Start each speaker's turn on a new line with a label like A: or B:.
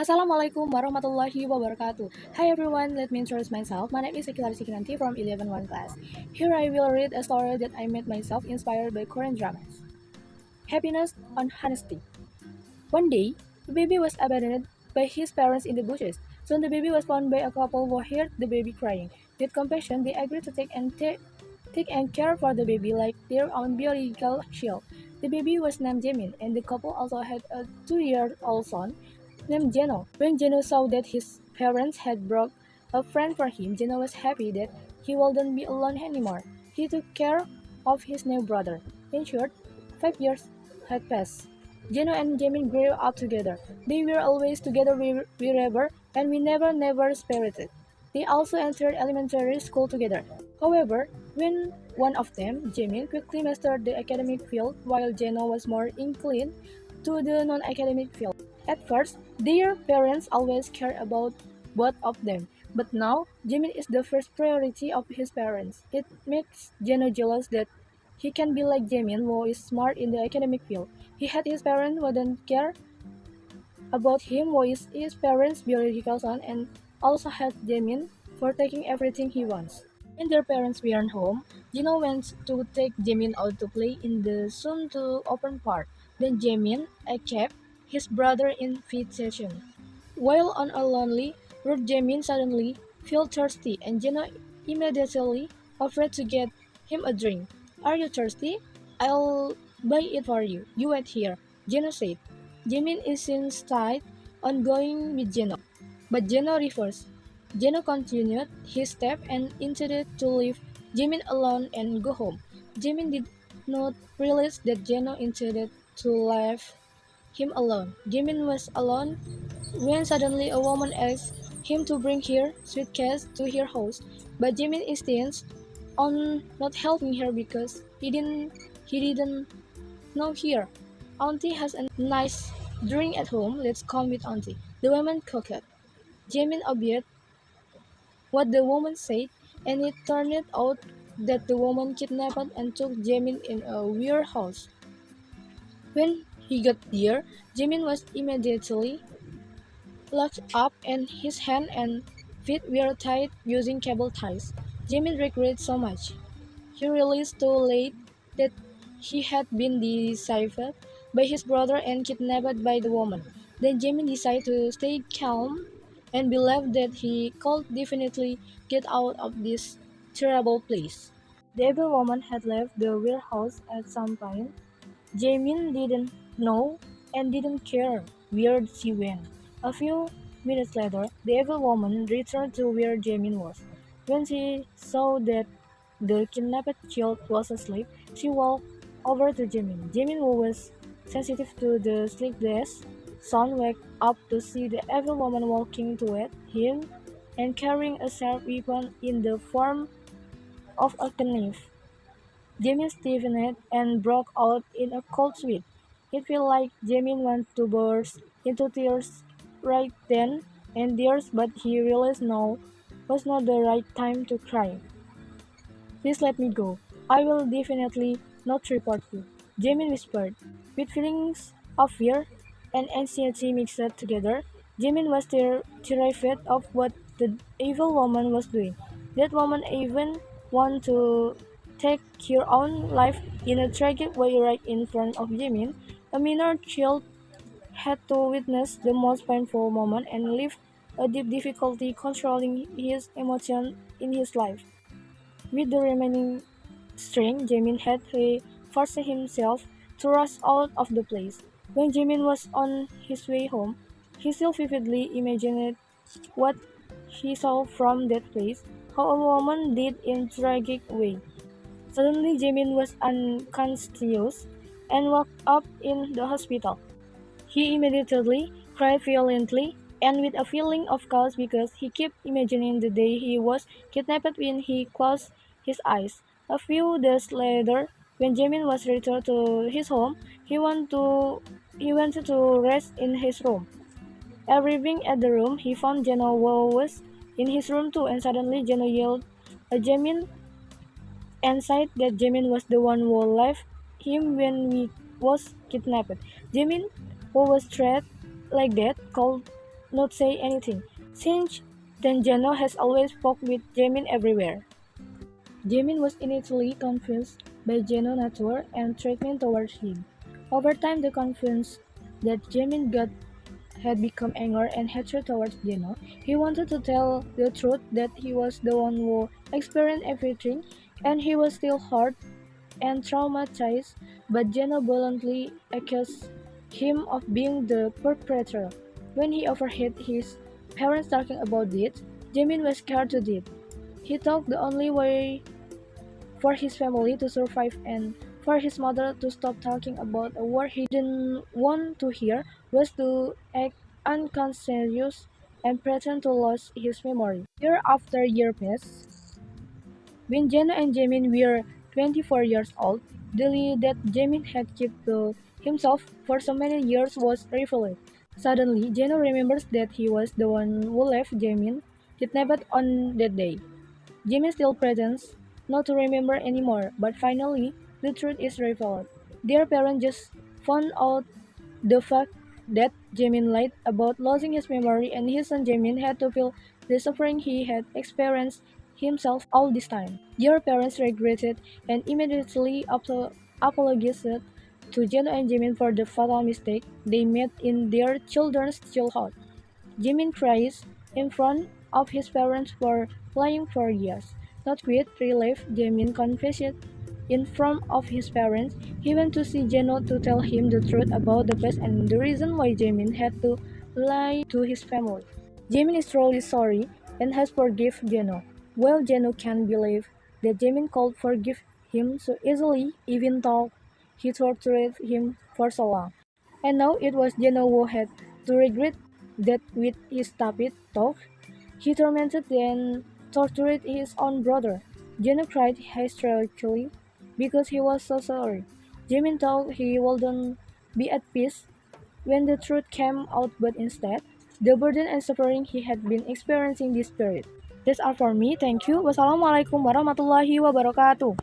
A: Assalamualaikum warahmatullahi wabarakatuh. Hi everyone, let me introduce myself. My name is Akila Sikinanti from 11-1 class. Here I will read a story that I made myself inspired by Korean dramas. Happiness on Honesty. One day, the baby was abandoned by his parents in the bushes. Soon the baby was found by a couple who heard the baby crying. With compassion, they agreed to take and care for the baby like their own biological child. The baby was named Jamin, and the couple also had a 2-year-old son named Geno. When Geno saw that his parents had brought a friend for him, Geno was happy that he wouldn't be alone anymore. He took care of his new brother. In short, 5 years had passed. Geno and Jamin grew up together. They were always together wherever, and we never separated. They also entered elementary school together. However, when one of them, Jamin, quickly mastered the academic field while Geno was more inclined to the non-academic field. At first, their parents always cared about both of them, but now Jamin is the first priority of his parents. It makes Geno jealous that he can be like Jamin, who is smart in the academic field. He had his parents who don't care about him, who is his parents' biological son, and also had Jamin for taking everything he wants. When their parents weren't home, Gino went to take Jamin out to play in the soon-to-open park. Then Jamin kept his brother in feed session. While on a lonely road, Jamin suddenly felt thirsty, and Gino immediately offered to get him a drink. Are you thirsty? I'll buy it for you. You wait here, Gino said. Jamin insisted on going with Gino, but Gino refused. Gino continued his step and intended to leave Jimin alone and go home. Jimin did not realize that Gino intended to leave him alone. Jimin was alone when suddenly a woman asked him to bring her suitcase to her house, but Jimin insists on not helping her because he didn't know her. Auntie has a nice drink at home. Let's come with Auntie. The woman cooked. Jimin obeyed what the woman said, and it turned out that the woman kidnapped and took Jamin in a warehouse. When he got there, Jamin was immediately locked up, and his hands and feet were tied using cable ties. Jamin regretted so much. He realized too late that he had been deceived by his brother and kidnapped by the woman. Then Jamin decided to stay calm and believed that he could definitely get out of this terrible place. The evil woman had left the warehouse at some point. Jamin didn't know and didn't care where she went. A few minutes later, the evil woman returned to where Jamin was. When she saw that the kidnapped child was asleep, she walked over to Jamin. Jamin, who was sensitive to the sleepless son, woke up to see the evil woman walking toward him and carrying a sharp weapon in the form of a knife. Jamin stiffened and broke out in a cold sweat. It felt like Jamin wanted to burst into tears right then and there, but he realized now was not the right time to cry. Please let me go. I will definitely not report you, Jamin whispered. With feelings of fear and anxiety mixed together, Jamin was terrified of what the evil woman was doing. That woman even wanted to take her own life in a tragic way right in front of Jamin. A minor child had to witness the most painful moment and live a deep difficulty controlling his emotion in his life. With the remaining strength Jamin had, he forced himself to rush out of the place. When Jamin was on his way home, he still vividly imagined what he saw from that place, how a woman did in tragic way. Suddenly Jamin was unconscious and woke up in the hospital. He immediately cried violently and with a feeling of chaos because he kept imagining the day he was kidnapped when he closed his eyes. A few days later, when Jamin was returned to his home, he wanted to rest in his room. Arriving at the room, he found Geno was in his room too, and suddenly Geno yelled at Jamin and said that Jamin was the one who left him when he was kidnapped. Jamin, who was treated like that, called not say anything. Since then, Jeno has always spoke with Jamin everywhere. Jamin was initially confused by Geno's nature and treatment towards him. Over time, the confidence that Jamin got had become anger and hatred towards Geno. He wanted to tell the truth that he was the one who experienced everything, and he was still hurt and traumatized, but Geno bluntly accused him of being the perpetrator. When he overheard his parents talking about it, Jamin was scared to death. He thought the only way for his family to survive and for his mother to stop talking about a war he didn't want to hear was to act unconscious and pretend to lose his memory. Year after year passed. When Jenna and Jamin were 24 years old, the lie that Jamin had kept to himself for so many years was revealed. Suddenly, Jenna remembers that he was the one who left Jamin kidnapped on that day. Jimmy still pretends not to remember anymore, but finally, the truth is revealed. Their parents just found out the fact that Jamin lied about losing his memory, and his son Jamin had to feel the suffering he had experienced himself all this time. Their parents regretted and immediately apologized to Jeno and Jamin for the fatal mistake they made in their children's childhood. Jimin cries in front of his parents for lying for years. Not with relief, Jimin confessed in front of his parents. He went to see Geno to tell him the truth about the past and the reason why Jimin had to lie to his family. Jimin is truly sorry and has forgiven Geno. While Geno can't believe that Jimin could forgive him so easily, even though he tortured him for so long. And now it was Geno who had to regret that with his stupid talk, he tormented and tortured his own brother. Geno cried hysterically because he was so sorry. Jimin thought he wouldn't be at peace when the truth came out, but instead, the burden and suffering he had been experiencing this period. That's all for me. Thank you. Wassalamualaikum warahmatullahi wabarakatuh.